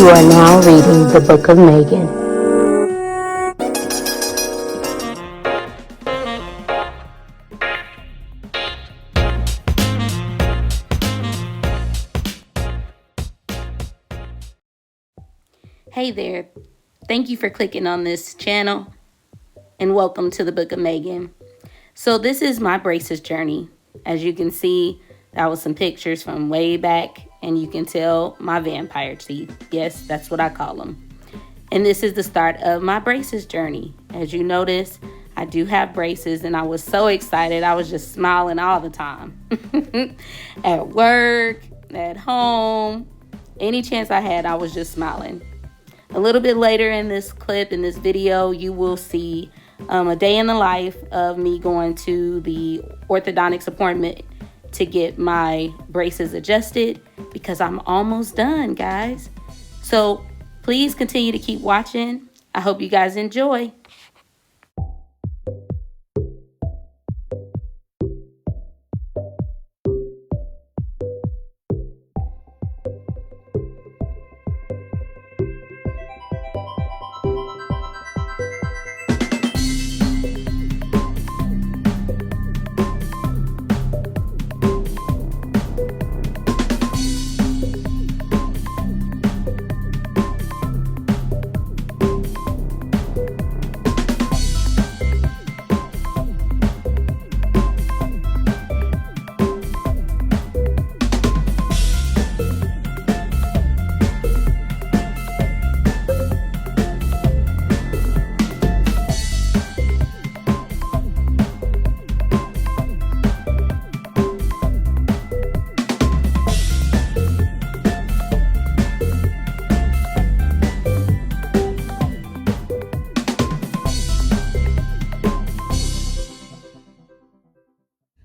You are now reading the Book of Megan. Hey there, thank you for clicking on this channel and welcome to the Book of Megan. So this is my braces journey. As you can see, that was some pictures from way back and you can tell my vampire teeth. Yes, that's what I call them. And this is the start of my braces journey. As you notice, I do have braces and I was so excited. I was just smiling all the time. At work, at home, any chance I had, I was just smiling. A little bit later in this clip, in this video, you will see a day in the life of me going to the orthodontics appointment to get my braces adjusted because I'm almost done, guys. So please continue to keep watching. I hope you guys enjoy.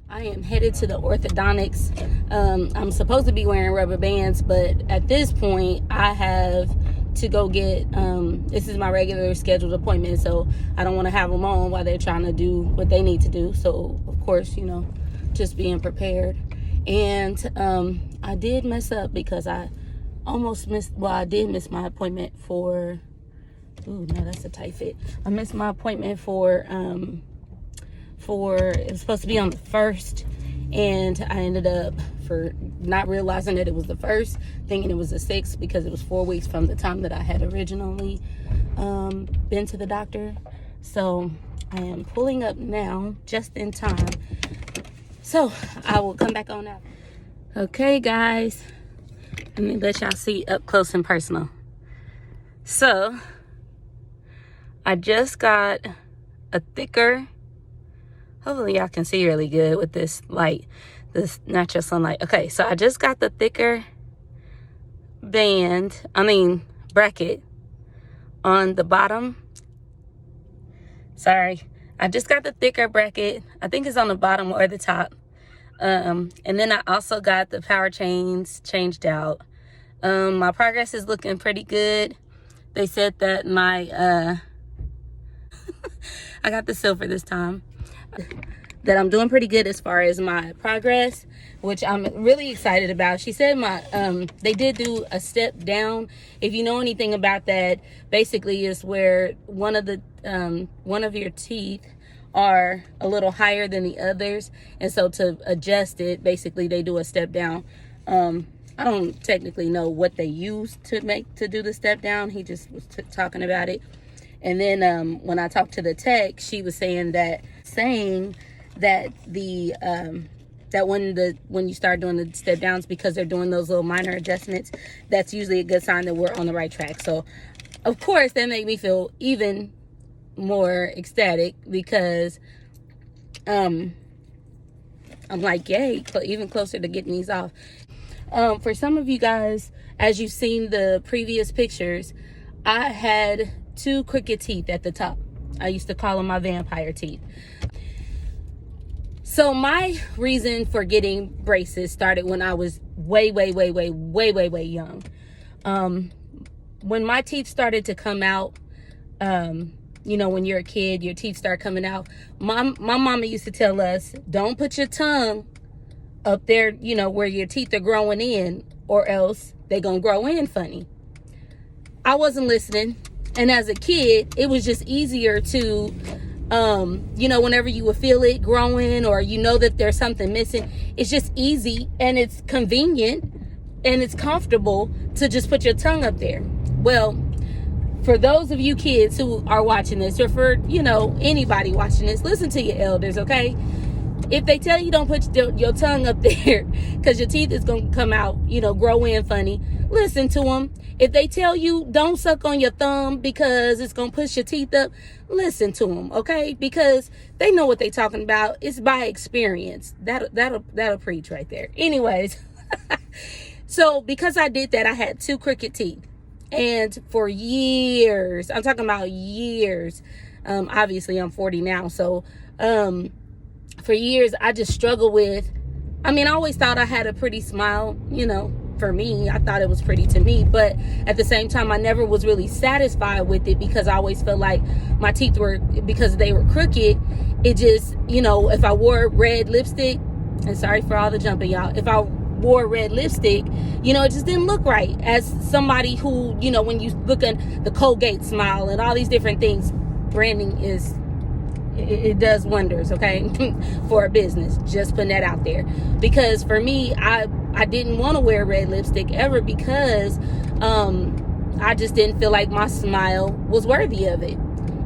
I am headed to the orthodontics. I'm supposed to be wearing rubber bands, but at this point I have to go get, this is my regular scheduled appointment, so I don't want to have them on while they're trying to do what they need to do. So of course, you know, just being prepared. And I did mess up because I almost missed, well, I did miss my appointment for, ooh, no, that's a tight fit. I missed my appointment for it was supposed to be on the 1st, and I ended up, for not realizing that it was the 1st, thinking it was the 6th because it was 4 weeks from the time that I had originally been to the doctor. So I am pulling up now just in time, so I will come back on out. Okay guys, let me let y'all see up close and personal. So I just got a thicker, hopefully y'all can see really good with this light, this natural sunlight. Okay, so I just got the thicker bracket on the bottom. Sorry, I just got the thicker bracket. I think it's on the bottom or the top. And then I also got the power chains changed out. My progress is looking pretty good. They said that my, I got the silver this time, that I'm doing pretty good as far as my progress, which I'm really excited about. She said they did do a step down. If you know anything about that, basically is where one of your teeth are a little higher than the others, and so to adjust it, basically they do a step down. I don't technically know what they use to do the step down. He just was talking about it. And then when I talked to the tech, she was saying that the that when you start doing the step downs, because they're doing those little minor adjustments, that's usually a good sign that we're on the right track. So of course that made me feel even more ecstatic because I'm like, yay, even closer to getting these off. For some of you guys, as you've seen the previous pictures, I had 2 crooked teeth at the top. I used to call them my vampire teeth. So my reason for getting braces started when I was way young. When my teeth started to come out, you know, when you're a kid, your teeth start coming out. My mama used to tell us, don't put your tongue up there, you know, where your teeth are growing in, or else they're gonna grow in funny. I wasn't listening. And as a kid, it was just easier to, whenever you would feel it growing, or you know that there's something missing, it's just easy and it's convenient and it's comfortable to just put your tongue up there. Well, for those of you kids who are watching this, or for, anybody watching this, listen to your elders, okay? If they tell you don't put your tongue up there because your teeth is going to come out, grow in funny, listen to them. If they tell you don't suck on your thumb because it's going to push your teeth up, listen to them, okay? Because they know what they're talking about. It's by experience. That'll preach right there. Anyways, so because I did that, I had 2 crooked teeth. And for years, I'm talking about years, obviously I'm 40 now, so for years I just struggled with, I always thought I had a pretty smile, for me. I thought it was pretty to me, but at the same time I never was really satisfied with it, because I always felt like my teeth were, because they were crooked, it just, if I wore red lipstick, and sorry for all the jumping, y'all, if I wore red lipstick, it just didn't look right as somebody who, when you look at the Colgate smile and all these different things, branding it does wonders, okay, for a business. Just putting that out there. Because for me, I didn't want to wear red lipstick ever, because I just didn't feel like my smile was worthy of it.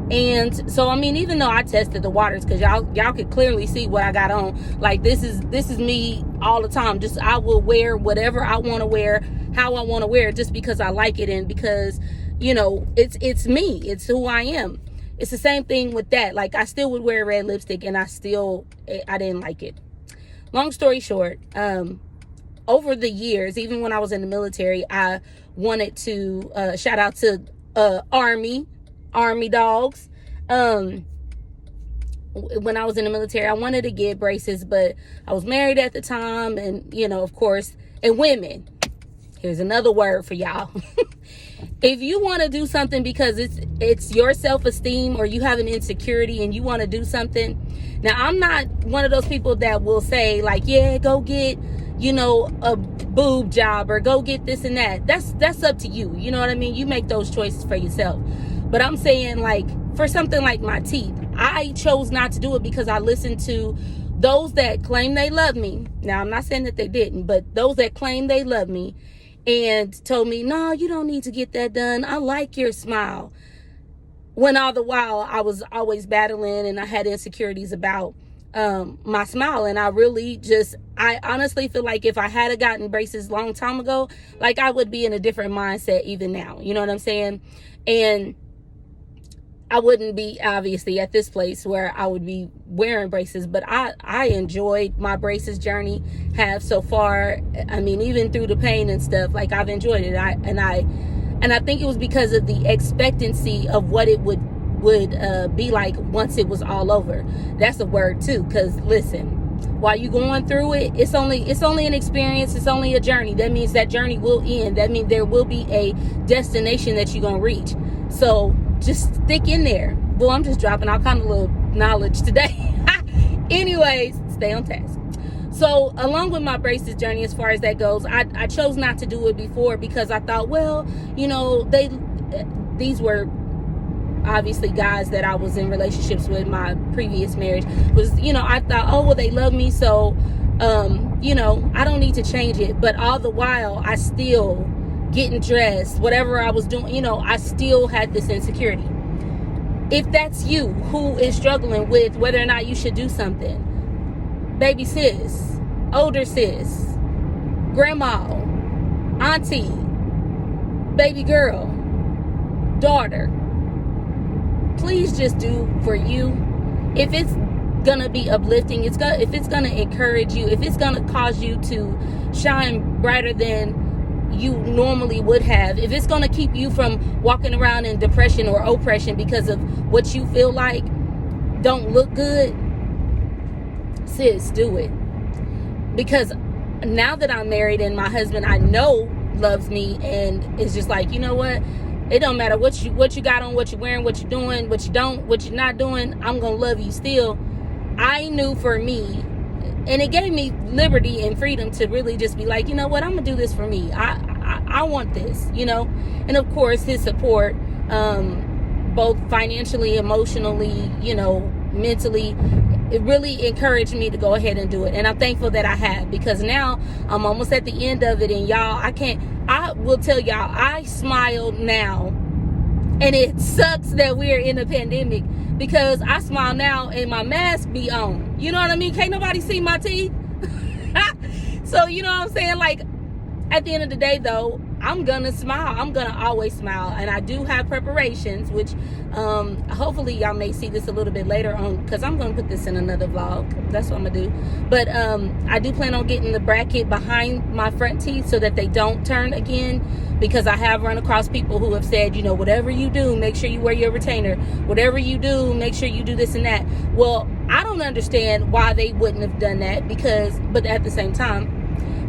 And so, even though I tested the waters, because y'all could clearly see what I got on, like this is me all the time. Just, I will wear whatever I want to wear, how I want to wear it, just because I like it, and because, it's me, it's who I am. It's the same thing with that. Like, I still would wear red lipstick, and I didn't like it. Long story short, over the years, even when I was in the military, I wanted to shout out to Army dogs. When I was in the military, I wanted to get braces, but I was married at the time, and of course, and women, here's another word for y'all. If you want to do something because it's your self-esteem, or you have an insecurity and you want to do something. Now, I'm not one of those people that will say like, yeah, go get, a boob job, or go get this and that. That's up to you. You know what I mean? You make those choices for yourself. But I'm saying, like, for something like my teeth, I chose not to do it because I listened to those that claim they love me. Now, I'm not saying that they didn't, but those that claim they love me and told me, no, you don't need to get that done. I like your smile. When all the while I was always battling, and I had insecurities about my smile. And I honestly feel like if I had gotten braces long time ago, like, I would be in a different mindset even now. You know what I'm saying? And I wouldn't be obviously at this place where I would be wearing braces, but I enjoyed my braces journey, have so far. Even through the pain and stuff, like, I've enjoyed it. And I think it was because of the expectancy of what it would be like once it was all over. That's a word too, because listen, while you going through it, it's only an experience, it's only a journey. That means that journey will end. That means there will be a destination that you're gonna reach. So just stick in there. Well, I'm just dropping all kind of little knowledge today. Anyways, stay on task. So along with my braces journey, as far as that goes, I chose not to do it before, because I thought, well, these were obviously guys that I was in relationships with. My previous marriage was, I thought, oh, well, they love me, so I don't need to change it. But all the while, I still getting dressed, whatever I was doing, I still had this insecurity. If that's you who is struggling with whether or not you should do something, baby sis, older sis, grandma, auntie, baby girl, daughter, please just do for you. If it's gonna be uplifting, if it's gonna encourage you, if it's gonna cause you to shine brighter than you normally would have, if it's going to keep you from walking around in depression or oppression because of what you feel like don't look good, sis, do it. Because now that I'm married and my husband, I know, loves me and is just like, you know what, it don't matter what you got on, what you're wearing, what you're doing, what you're not doing, I'm gonna love you still. I knew for me, and it gave me liberty and freedom to really just be like, you know what, I'm gonna do this for me. I I want this, and of course his support, both financially, emotionally, mentally, it really encouraged me to go ahead and do it. And I'm thankful that I have, because now I'm almost at the end of it. And y'all, I will tell y'all, I smile now. And it sucks that we're in a pandemic, because I smile now and my mask be on. You know what I mean? Can't nobody see my teeth. So, you know what I'm saying? Like, at the end of the day, though, I'm gonna smile. I'm gonna always smile. And I do have preparations, which hopefully y'all may see this a little bit later on, because I'm gonna put this in another vlog. That's what I'm gonna do. But I do plan on getting the bracket behind my front teeth so that they don't turn again, because I have run across people who have said, whatever you do, make sure you wear your retainer. Whatever you do, make sure you do this and that. Well, I don't understand why they wouldn't have done that, but at the same time,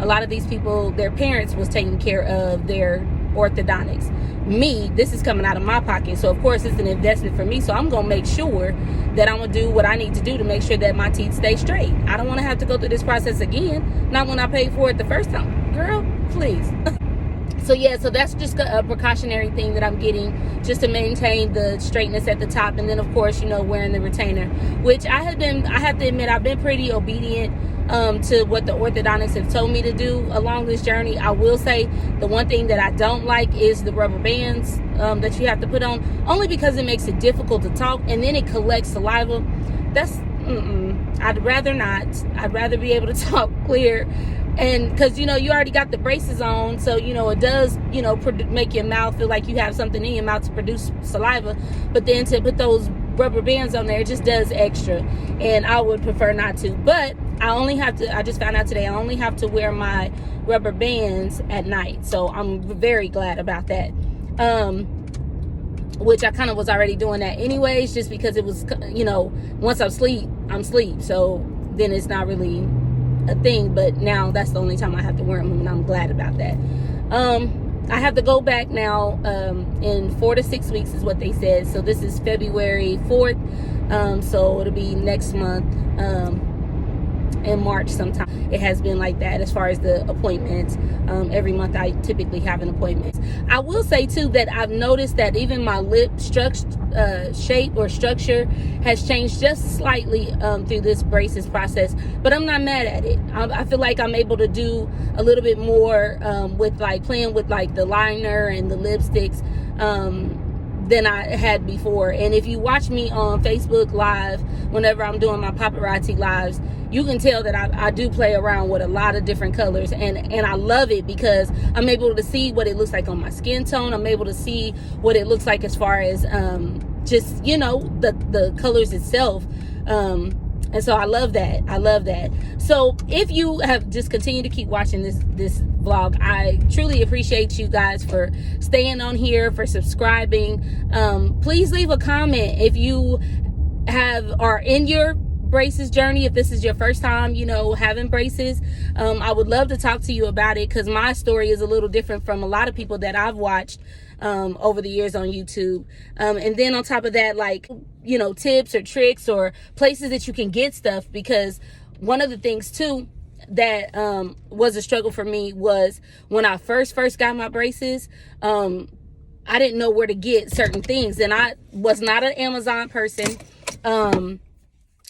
a lot of these people, their parents was taking care of their orthodontics. Me, this is coming out of my pocket. So, of course, it's an investment for me. So, I'm going to make sure that I'm going to do what I need to do to make sure that my teeth stay straight. I don't want to have to go through this process again. Not when I paid for it the first time. Girl, please. So, yeah, so that's just a precautionary thing that I'm getting, just to maintain the straightness at the top. And then, of course, wearing the retainer, which I have to admit, I've been pretty obedient to what the orthodontists have told me to do along this journey. I will say the one thing that I don't like is the rubber bands that you have to put on, only because it makes it difficult to talk, and then it collects saliva. That's I'd rather not. I'd rather be able to talk clear. And because you already got the braces on, so it does make your mouth feel like you have something in your mouth to produce saliva. But then to put those rubber bands on there, it just does extra, and I would prefer not to. But I just found out today, I only have to wear my rubber bands at night, so I'm very glad about that. Which I kind of was already doing that anyways, just because it was, once I'm asleep, so then it's not really a thing. But now that's the only time I have to wear them, and I'm glad about that. I have to go back now in 4 to 6 weeks is what they said. So this is February 4th, so it'll be next month, in March sometime. It has been like that as far as the appointments. Every month I typically have an appointment. I will say too that I've noticed that even my lip shape or structure has changed just slightly through this braces process, but I'm not mad at it. I feel like I'm able to do a little bit more with playing with the liner and the lipsticks than I had before. And if you watch me on Facebook Live, whenever I'm doing my paparazzi lives, you can tell that I do play around with a lot of different colors, and I love it, because I'm able to see what it looks like on my skin tone. I'm able to see what it looks like as far as just the colors itself. And so I love that. So if you have just continued to keep watching this vlog, I truly appreciate you guys for staying on here, for subscribing. Please leave a comment if you are in your braces journey, if this is your first time having braces. I would love to talk to you about it, because my story is a little different from a lot of people that I've watched over the years on YouTube. And then on top of that, tips or tricks or places that you can get stuff, because one of the things too that was a struggle for me was when I first got my braces. I didn't know where to get certain things, and I was not an Amazon person.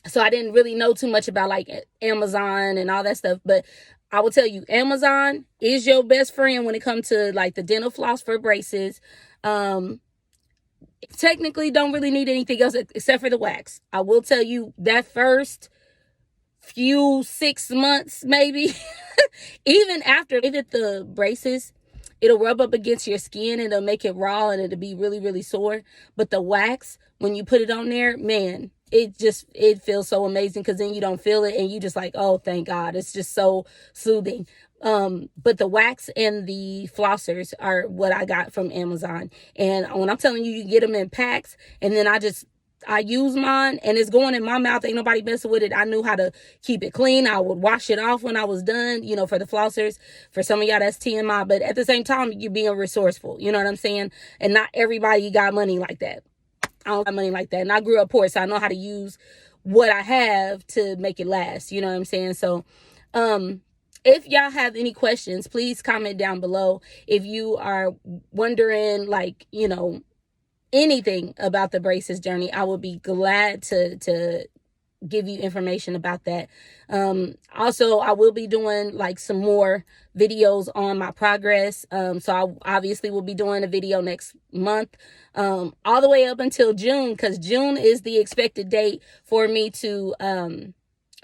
So I didn't really know too much about Amazon and all that stuff. But I will tell you, Amazon is your best friend when it comes to the dental floss for braces. Technically don't really need anything else except for the wax. I will tell you that first few 6 months, maybe, even after the braces, it'll rub up against your skin and it'll make it raw and it'll be really, really sore. But the wax, when you put it on there, man, it feels so amazing, because then you don't feel it and you just oh, thank God. It's just so soothing. But the wax and the flossers are what I got from Amazon. And when I'm telling you, you get them in packs, and then I use mine and it's going in my mouth. Ain't nobody messing with it. I knew how to keep it clean. I would wash it off when I was done, for the flossers. For some of y'all, that's TMI. But at the same time, you're being resourceful. You know what I'm saying? And not everybody got money like that. I don't have money like that. And I grew up poor, so I know how to use what I have to make it last. You know what I'm saying? So, if y'all have any questions, please comment down below. If you are wondering, like, you know, anything about the braces journey, I would be glad to give you information about that. Also, I will be doing like some more videos on my progress. So I obviously will be doing a video next month, all the way up until June, because June is the expected date for me to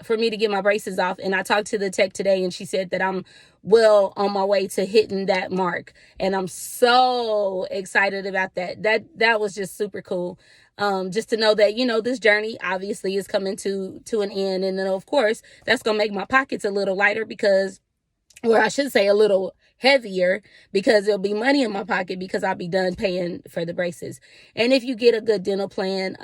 get my braces off. And I talked to the tech today, and she said that I'm well on my way to hitting that mark, and I'm so excited about that. That was just super cool. Just to know that, you know, this journey obviously is coming to an end. And then of course that's gonna make my pockets a little lighter, because, or I should say a little heavier, because there'll be money in my pocket, because I'll be done paying for the braces. And if you get a good dental plan,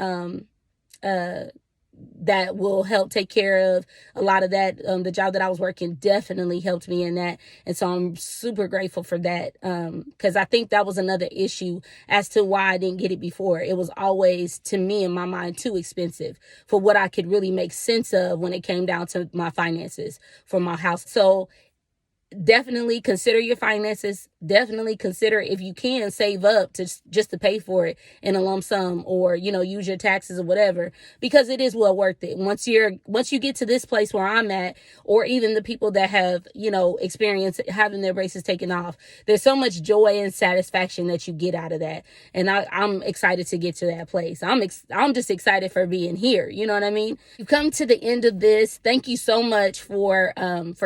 that will help take care of a lot of that. The job that I was working definitely helped me in that. And so I'm super grateful for that. Because I think that was another issue as to why I didn't get it before. It was always, to me, in my mind, too expensive for what I could really make sense of when it came down to my finances for my house. So definitely consider your finances. Definitely consider, if you can, save up to just to pay for it in a lump sum, or, you know, use your taxes or whatever, because it is well worth it. Once you get to this place where I'm at, or even the people that have, you know, experienced having their braces taken off, there's so much joy and satisfaction that you get out of that. And I'm excited to get to that place. I'm just excited for being here. You know what I mean? You've come to the end of this. Thank you so much for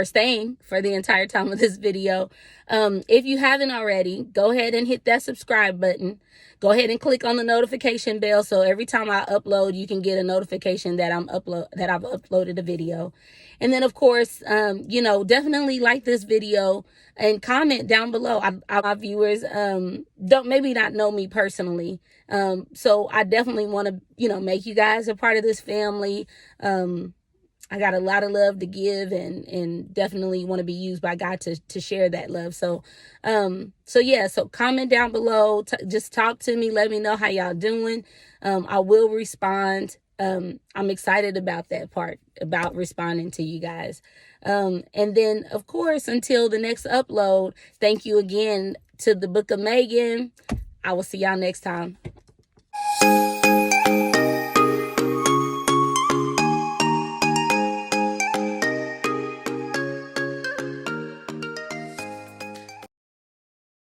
staying for the entire time of this video. If you haven't already, go ahead and hit that subscribe button. Go ahead and click on the notification bell, so every time I upload, you can get a notification that I've uploaded a video. And then of course, you know, definitely like this video and comment down below. My viewers don't maybe not know me personally, so I definitely want to, you know, make you guys a part of this family. I got a lot of love to give, and definitely want to be used by God to share that love. So, yeah, so comment down below, just talk to me, let me know how y'all doing. I will respond. I'm excited about that part, about responding to you guys. And then of course, until the next upload, thank you again to the Book of Megan. I will see y'all next time.